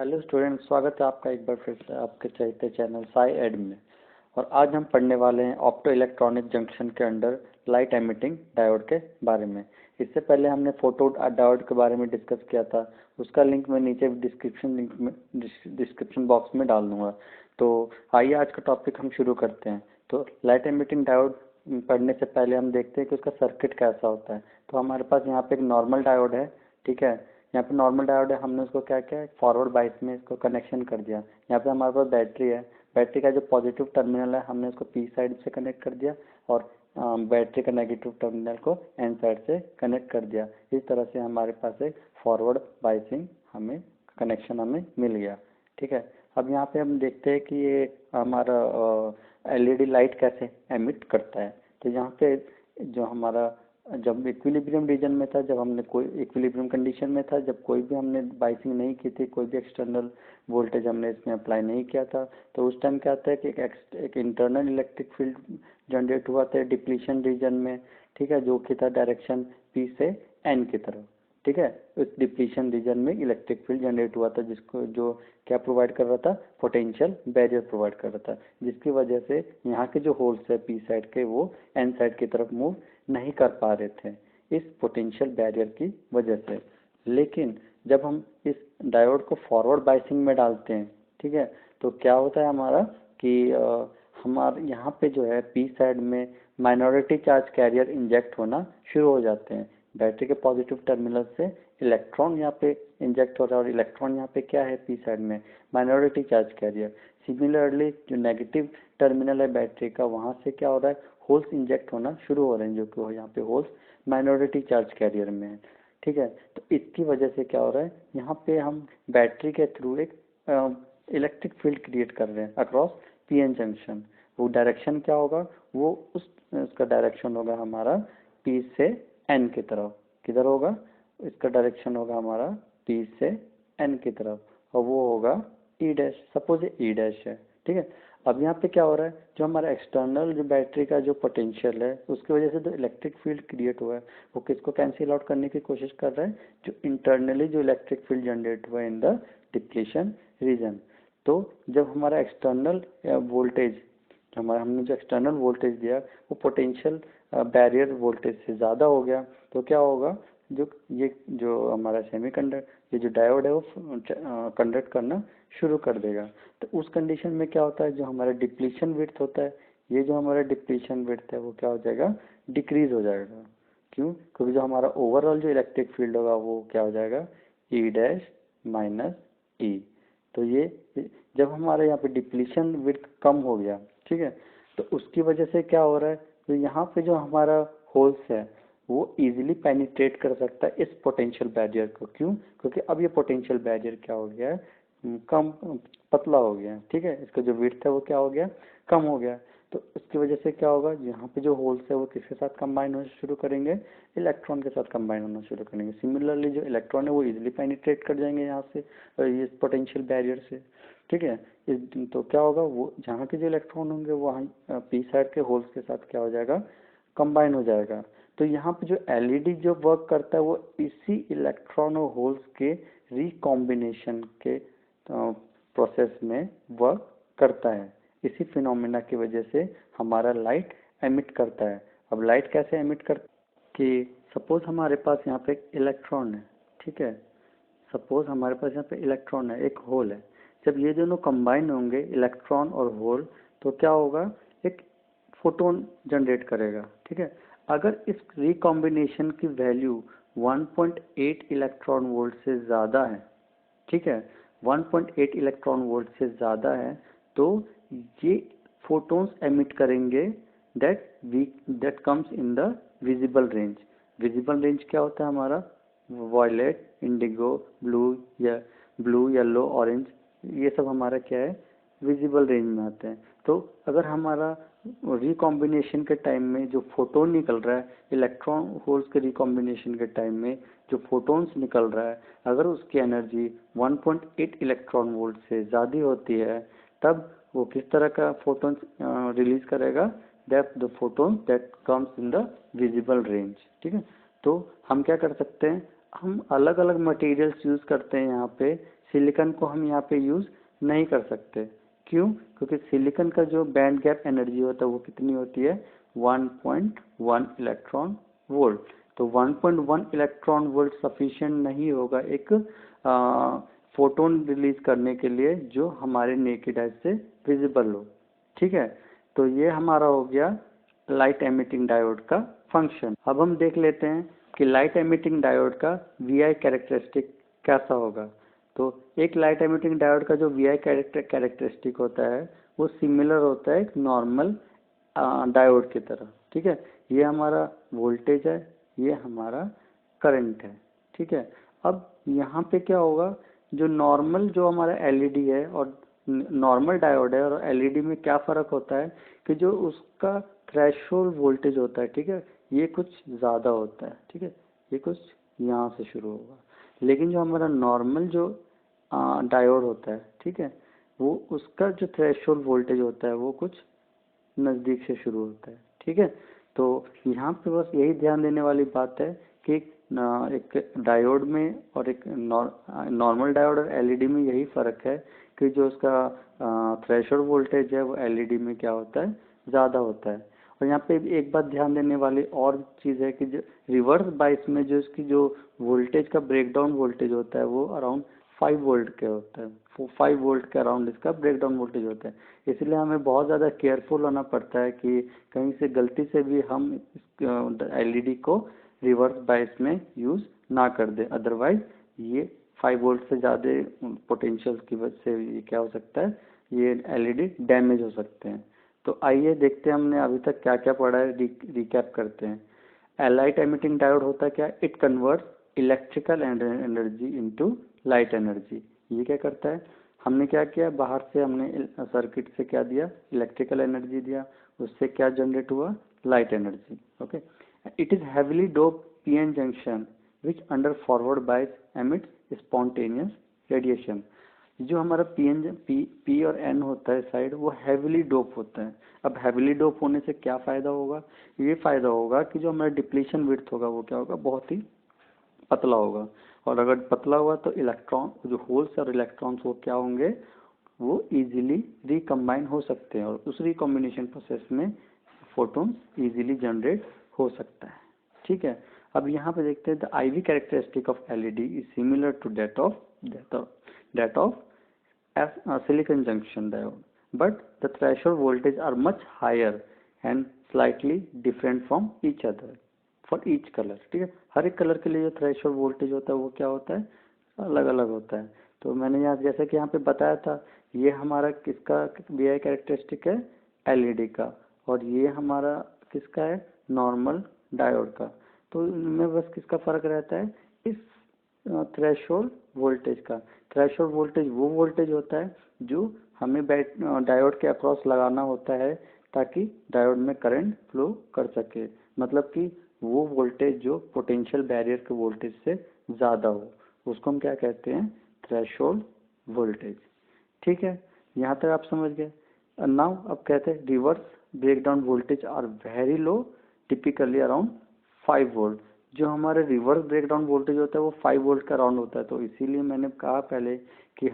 Hello student, स्वागत है आपका एक बार फिर से आपके चहेते चैनल साई एड में। और आज हम पढ़ने वाले हैं ऑप्टो इलेक्ट्रॉनिक जंक्शन के अंडर लाइट एमिटिंग डायोड के बारे में। इससे पहले हमने फोटो डायोड के बारे में डिस्कस किया था, उसका लिंक मैं नीचे डिस्क्रिप्शन बॉक्स में डाल दूंगा। तो आइए आज का टॉपिक हम शुरू करते हैं। तो लाइट एमिटिंग डायोड पढ़ने से पहले हम देखते हैं कि उसका सर्किट कैसा होता है। तो हमारे पास यहाँ पे एक नॉर्मल डायोड है, ठीक है। यहाँ पे नॉर्मल डायोड है, हमने उसको क्या किया, फॉरवर्ड बायस में इसको कनेक्शन कर दिया। यहाँ पे हमारे पास बैटरी है, बैटरी का जो पॉजिटिव टर्मिनल है हमने उसको पी साइड से कनेक्ट कर दिया और बैटरी का नेगेटिव टर्मिनल को एन साइड से कनेक्ट कर दिया। इस तरह से हमारे पास एक फॉरवर्ड बायसिंग कनेक्शन हमें मिल गया, ठीक है। अब यहाँ पे हम देखते हैं कि ये हमारा एलईडी लाइट कैसे एमिट करता है। तो यहाँ पे जो हमारा जब इक्विलिब्रियम रीजन में था, जब हमने कोई इक्विलिब्रियम कंडीशन में था, जब कोई भी हमने बाइसिंग नहीं की थी, कोई भी एक्सटर्नल वोल्टेज हमने इसमें अप्लाई नहीं किया था, तो उस टाइम क्या होता है कि एक इंटरनल इलेक्ट्रिक फील्ड जनरेट हुआ था डिप्लीशन रीजन में, ठीक है, जो कि था डायरेक्शन पी से एन की तरफ, ठीक है। उस डिप्लीशन रीजन में इलेक्ट्रिक फील्ड जनरेट हुआ था, जिसको जो क्या प्रोवाइड कर रहा था, पोटेंशियल बैरियर प्रोवाइड कर रहा था, जिसकी वजह से यहाँ के जो होल्स है पी साइड के वो एन साइड की तरफ मूव नहीं कर पा रहे थे इस पोटेंशियल बैरियर की वजह से। लेकिन जब हम इस डायोड को फॉरवर्ड बायसिंग में डालते हैं, ठीक है, तो क्या होता है हमारा कि हमारे यहाँ पे जो है पी साइड में माइनॉरिटी चार्ज कैरियर इंजेक्ट होना शुरू हो जाते हैं। बैटरी के पॉजिटिव टर्मिनल से इलेक्ट्रॉन यहाँ पे इंजेक्ट हो रहा है और इलेक्ट्रॉन यहाँ पे क्या है, पी साइड में माइनॉरिटी चार्ज कैरियर। सिमिलरली जो नेगेटिव टर्मिनल है बैटरी का, वहाँ से क्या हो रहा है, होल्स इंजेक्ट होना शुरू हो रहे हैं, जो कि यहाँ पे होल्स माइनॉरिटी चार्ज कैरियर में है, ठीक है। तो इसकी वजह से क्या हो रहा है, यहाँ पे हम बैटरी के थ्रू एक इलेक्ट्रिक फील्ड क्रिएट कर रहे हैं अक्रॉस पीएन जंक्शन। वो डायरेक्शन क्या होगा, वो उसका डायरेक्शन होगा हमारा पी से एन की तरफ। किधर होगा, इसका डायरेक्शन होगा हमारा पी से एन की तरफ, और वो होगा ई डैश, सपोज ये ई डैश है, ठीक है। अब यहाँ पे क्या हो रहा है, जो हमारा एक्सटर्नल जो बैटरी का जो पोटेंशियल है, उसकी वजह से जो इलेक्ट्रिक फील्ड क्रिएट हुआ है, वो किसको कैंसिल आउट करने की कोशिश कर रहा है, जो इंटरनली जो इलेक्ट्रिक फील्ड जनरेट हुआ है इन द डिप्लीशन रीजन। तो जब हमारा एक्सटर्नल वोल्टेज, हमने जो एक्सटर्नल वोल्टेज दिया वो पोटेंशियल बैरियर वोल्टेज से ज़्यादा हो गया, तो क्या होगा, जो हमारा सेमीकंडक्टर, ये जो डायोड है वो कंडक्ट करना शुरू कर देगा। तो उस कंडीशन में क्या होता है, जो हमारा डिप्लीशन विड्थ होता है, ये जो हमारा डिप्लीशन विड्थ है वो क्या हो जाएगा, डिक्रीज हो जाएगा। क्यों, क्योंकि जो हमारा ओवरऑल जो इलेक्ट्रिक फील्ड होगा वो क्या हो जाएगा, ई डैश माइनस ई। तो ये जब हमारे यहाँ पे डिप्लीशन विड्थ कम हो गया, ठीक है, तो उसकी वजह से क्या हो रहा है, तो यहाँ पे जो हमारा होल्स है वो इजीली पेनिट्रेट कर सकता है इस पोटेंशियल बैरियर को। क्यों, क्योंकि अब ये पोटेंशियल बैरियर क्या हो गया है, कम पतला हो गया है, ठीक है। इसका जो विड्थ है वो क्या हो गया, कम हो गया। तो उसकी वजह से क्या होगा, यहाँ पे जो होल्स है वो किसके साथ कंबाइन होना शुरू करेंगे, इलेक्ट्रॉन के साथ कंबाइन होना शुरू करेंगे। सिमिलरली जो इलेक्ट्रॉन है वो इजीली पेनिट्रेट कर जाएंगे यहाँ से इस पोटेंशियल बैरियर से, ठीक है। तो क्या होगा, वो जहाँ के जो इलेक्ट्रॉन होंगे वहाँ पी साइड के होल्स के साथ क्या हो जाएगा, कंबाइन हो जाएगा। तो यहाँ पे जो एलईडी जो वर्क करता है वो इसी इलेक्ट्रॉन और होल्स के रिकॉम्बिनेशन के प्रोसेस में वर्क करता है। इसी फिनोमेना की वजह से हमारा लाइट एमिट करता है। अब लाइट कैसे एमिट करता है कि सपोज हमारे पास यहाँ पे एक इलेक्ट्रॉन है, ठीक है, सपोज हमारे पास यहाँ पे इलेक्ट्रॉन है, एक होल है। जब ये दोनों कंबाइन होंगे इलेक्ट्रॉन और होल, तो क्या होगा, एक फोटोन जनरेट करेगा, ठीक है। अगर इस रिकॉम्बिनेशन की वैल्यू 1.8 इलेक्ट्रॉन वोल्ट से ज़्यादा है, ठीक है, 1.8 इलेक्ट्रॉन वोल्ट से ज़्यादा है, तो ये फोटोन्स एमिट करेंगे that comes in the visible range. Visible range क्या होता है हमारा, violet, indigo, blue, yellow, orange, ये सब हमारा क्या है, विजिबल रेंज में आते हैं। तो अगर हमारा रिकॉम्बिनेशन के टाइम में जो फोटोन निकल रहा है, इलेक्ट्रॉन होल्स के रिकॉम्बिनेशन के टाइम में जो फोटोन्स निकल रहा है, अगर उसकी एनर्जी 1.8 इलेक्ट्रॉन वोल्ट से ज़्यादा होती है, तब वो किस तरह का फोटोन रिलीज करेगा, the photon that comes in the visible range, ठीक है। तो हम क्या कर सकते हैं, हम अलग अलग मटेरियल्स यूज़ करते हैं यहाँ पे सिलिकॉन को हम यहाँ पे यूज़ नहीं कर सकते। क्यों? क्योंकि सिलिकॉन का जो बैंड गैप एनर्जी होता है वो कितनी होती है, 1.1 इलेक्ट्रॉन वोल्ट। तो 1.1 इलेक्ट्रॉन वोल्ट सफिशिएंट नहीं होगा एक फोटोन रिलीज करने के लिए जो हमारे नेकेड आइज से विजिबल हो। ठीक है, तो ये हमारा हो गया लाइट एमिटिंग डायोड का फंक्शन। अब हम देख लेते हैं कि लाइट एमिटिंग डायोड का वी कैरेक्टरिस्टिक कैसा होगा। तो एक लाइट एमिटिंग डायोड का जो वी कैरेक्टरिस्टिक होता है वो सिमिलर होता है एक नॉर्मल डायोड की तरह। ठीक है, ये हमारा वोल्टेज है, ये हमारा करंट है। ठीक है, अब यहाँ पे क्या होगा, जो नॉर्मल जो हमारा एलईडी है और नॉर्मल डायोड है और एलईडी में क्या फ़र्क होता है कि जो उसका थ्रेशोल्ड वोल्टेज होता है, ठीक है, ये कुछ ज़्यादा होता है। ठीक है, ये कुछ यहाँ से शुरू होगा, लेकिन जो हमारा नॉर्मल जो डायोड होता है, ठीक है, वो उसका जो थ्रेशोल्ड वोल्टेज होता है वो कुछ नज़दीक से शुरू होता है। ठीक है, तो यहाँ पे बस यही ध्यान देने वाली बात है कि एक डायोड में और एक नॉर्मल डायोड और एलईडी में यही फ़र्क है कि जो उसका थ्रेशोल्ड वोल्टेज है वो एलईडी में क्या होता है, ज़्यादा होता है। और यहाँ पे एक बात ध्यान देने वाली और चीज़ है कि जो रिवर्स बायस में जो इसकी जो वोल्टेज का ब्रेकडाउन वोल्टेज होता है वो अराउंड 5 वोल्ट के होता है। 5 वोल्ट के अराउंड इसका ब्रेकडाउन वोल्टेज होता है। इसलिए हमें बहुत ज़्यादा केयरफुल होना पड़ता है कि कहीं से गलती से भी हम एलईडी को रिवर्स बायस में यूज़ ना कर दें, अदरवाइज ये 5 वोल्ट से ज़्यादा पोटेंशियल की वजह से ये क्या हो सकता है, ये एलईडी डैमेज हो सकते हैं। तो आइए देखते हैं हमने अभी तक क्या क्या पढ़ा है, रिकैप करते हैं। लाइट एमिटिंग डायोड होता है क्या, it converts electrical energy into light energy. ये क्या करता है, हमने क्या किया, बाहर से हमने सर्किट से क्या दिया, इलेक्ट्रिकल एनर्जी दिया, उससे क्या जनरेट हुआ, light energy. Okay, it is heavily dope PN junction which under forward bias emits spontaneous radiation. जो हमारा पी और एन होता है साइड, वो हैवीली डोप होता है। अब हैवीली डोप होने से क्या फ़ायदा होगा, ये फ़ायदा होगा कि जो हमारा डिप्लीशन विड्थ होगा वो क्या होगा, बहुत ही पतला होगा। और अगर पतला हुआ तो इलेक्ट्रॉन, जो होल्स और इलेक्ट्रॉन्स वो क्या होंगे, वो इजीली रिकम्बाइन हो सकते हैं और उस रिकॉम्बिनेशन प्रोसेस में फोटॉन्स इजीली जनरेट हो सकता है। ठीक है, अब यहाँ पे देखते हैं the IV characteristic of LED is similar to that of silicon junction diode, but the threshold voltage are much higher and slightly different from each other for each color। ठीक है, हर एक कलर के लिए जो थ्रेशोल्ड वोल्टेज होता है वो क्या होता है, अलग अलग होता है। तो मैंने यहाँ जैसे कि यहाँ पे बताया था, ये हमारा किसका वी आई कैरेक्टरिस्टिक है, एलईडी का, और ये हमारा किसका है, नॉर्मल डायोड का। तो इनमें बस किसका फर्क रहता है, इस थ्रेशोल्ड वोल्टेज का। थ्रेशोल्ड वोल्टेज वो वोल्टेज होता है जो हमें डायोड के अक्रॉस लगाना होता है ताकि डायोड में करंट फ्लो कर सके, मतलब कि वो वोल्टेज जो पोटेंशियल बैरियर के वोल्टेज से ज़्यादा हो, उसको हम क्या कहते हैं, थ्रेशोल्ड वोल्टेज। ठीक है, यहाँ तक आप समझ गए। नाउ अब कहते हैं reverse breakdown voltage are very low, typically around 5 volt. जो हमारे रिवर्स ब्रेकडाउन वोल्टेज होता है वो 5 वोल्ट का अराउंड होता है। तो इसीलिए मैंने कहा पहले कि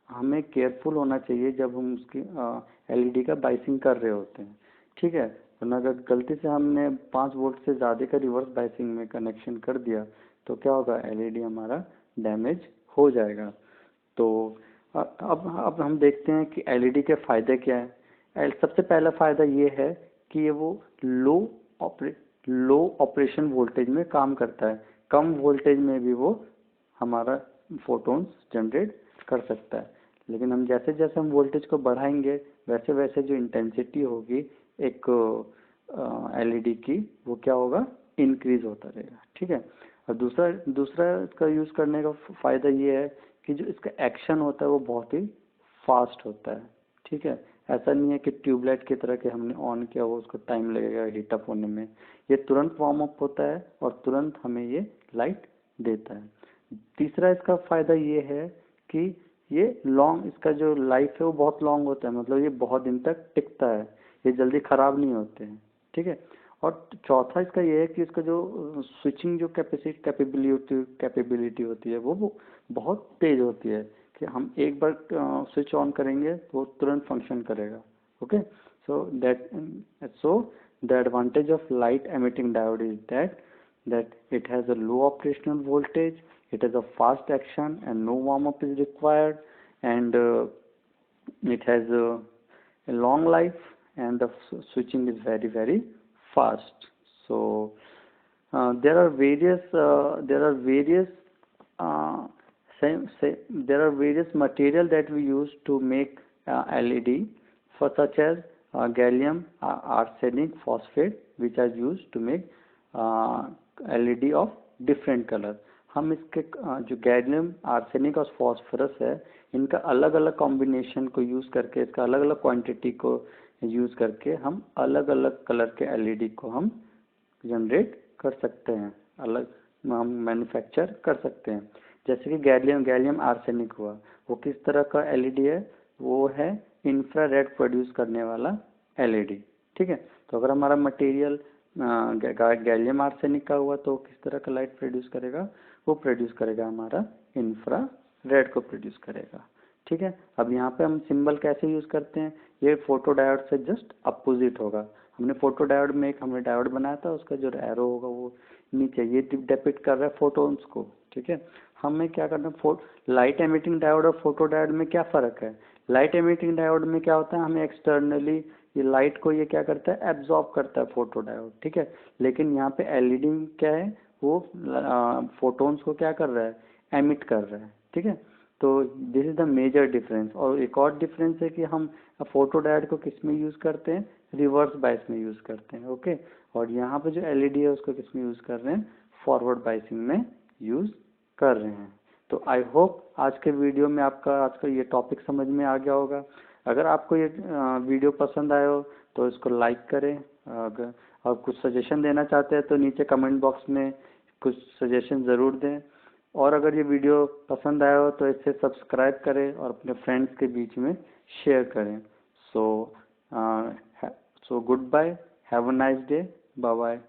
हमें केयरफुल होना चाहिए जब हम उसकी एलईडी का बाइसिंग कर रहे होते हैं। ठीक है, वरना अगर गलती से हमने 5 वोल्ट से ज़्यादा का रिवर्स बाइसिंग में कनेक्शन कर दिया तो क्या होगा, एलईडी हमारा डैमेज हो जाएगा। तो अब हम देखते हैं कि एलईडी के फ़ायदे क्या हैं। सबसे पहला फ़ायदा ये है कि ये वो लो ऑपरेशन वोल्टेज में काम करता है, कम वोल्टेज में भी वो हमारा फोटॉन्स जनरेट कर सकता है। लेकिन हम जैसे जैसे हम वोल्टेज को बढ़ाएंगे वैसे वैसे जो इंटेंसिटी होगी एक एलईडी की, वो क्या होगा, इंक्रीज होता रहेगा। ठीक है, और दूसरा इसका यूज़ करने का फ़ायदा ये है कि जो इसका एक्शन होता है वो बहुत ही फास्ट होता है। ठीक है, ऐसा नहीं है कि ट्यूबलाइट की तरह कि हमने ऑन किया वो उसको टाइम लगेगा हीटअप होने में, ये तुरंत वार्म अप होता है और तुरंत हमें ये लाइट देता है। तीसरा इसका फ़ायदा ये है कि ये लॉन्ग, इसका जो लाइफ है वो बहुत लॉन्ग होता है, मतलब ये बहुत दिन तक टिकता है, ये जल्दी ख़राब नहीं होते हैं। ठीक है, और चौथा इसका ये है कि इसका जो स्विचिंग जो कैपेबिलिटी होती है वो बहुत तेज़ होती है, कि हम एक बार स्विच ऑन करेंगे तो तुरंत फंक्शन करेगा। Okay, so the advantage of light emitting diode is that it has a low operational voltage, it has a fast action and no warm up is required, and it has a long life, and the switching is very fast. So there are various material that we use to make LED, for such as gallium arsenic phosphate, which are used to make LED of different color। हम इसके जो gallium arsenic और phosphorus है, इनका अलग अलग combination को use करके, इसका अलग अलग क्वांटिटी को यूज़ करके हम अलग अलग कलर के LED को हम जनरेट कर सकते हैं, अलग हम मैन्युफैक्चर कर सकते हैं। जैसे कि गैलियम आर्सेनिक हुआ, वो किस तरह का LED है, वो है इंफ्रारेड प्रोड्यूस करने वाला LED। ठीक है, तो अगर हमारा मटेरियल गैलियम आर्सेनिक का हुआ तो किस तरह का लाइट प्रोड्यूस करेगा, वो प्रोड्यूस करेगा हमारा इंफ्रारेड को प्रोड्यूस करेगा। ठीक है, अब यहाँ पे हम सिंबल कैसे यूज़ करते हैं, ये फोटो डायोड से जस्ट अपोजिट होगा। हमने फोटो डायोड में हमने डायोड बनाया था, उसका जो एरो होगा वो नीचे, ये डिपिक्ट कर रहा है फोटोन्स को। ठीक है, हमें क्या करना है, लाइट एमिटिंग डायोड और फोटो डायोड में क्या फ़र्क है। लाइट एमिटिंग डायोड में क्या होता है, हमें एक्सटर्नली ये लाइट को ये क्या करता है, एब्जॉर्ब करता है फोटो डायोड। ठीक है, लेकिन यहाँ पे एलईडी क्या है, वो फोटोन्स को क्या कर रहा है, एमिट कर रहा है। ठीक है, तो this is the major difference. और एक और डिफरेंस है कि हम फोटो डायोड को किस में यूज़ करते हैं, रिवर्स बायस में यूज़ करते हैं। ओके, और यहाँ पे जो एलईडी है उसको किस में यूज़ कर रहे हैं, फॉरवर्ड बायसिंग में यूज़ कर रहे हैं। तो आई होप आज के वीडियो में आपका आज का ये टॉपिक समझ में आ गया होगा। अगर आपको ये वीडियो पसंद आया हो तो इसको लाइक करें, अगर और कुछ सजेशन देना चाहते हैं तो नीचे कमेंट बॉक्स में कुछ सजेशन ज़रूर दें। और अगर ये वीडियो पसंद आया हो तो इसे सब्सक्राइब करें और अपने फ्रेंड्स के बीच में शेयर करें। So good bye, have a nice day, bye bye.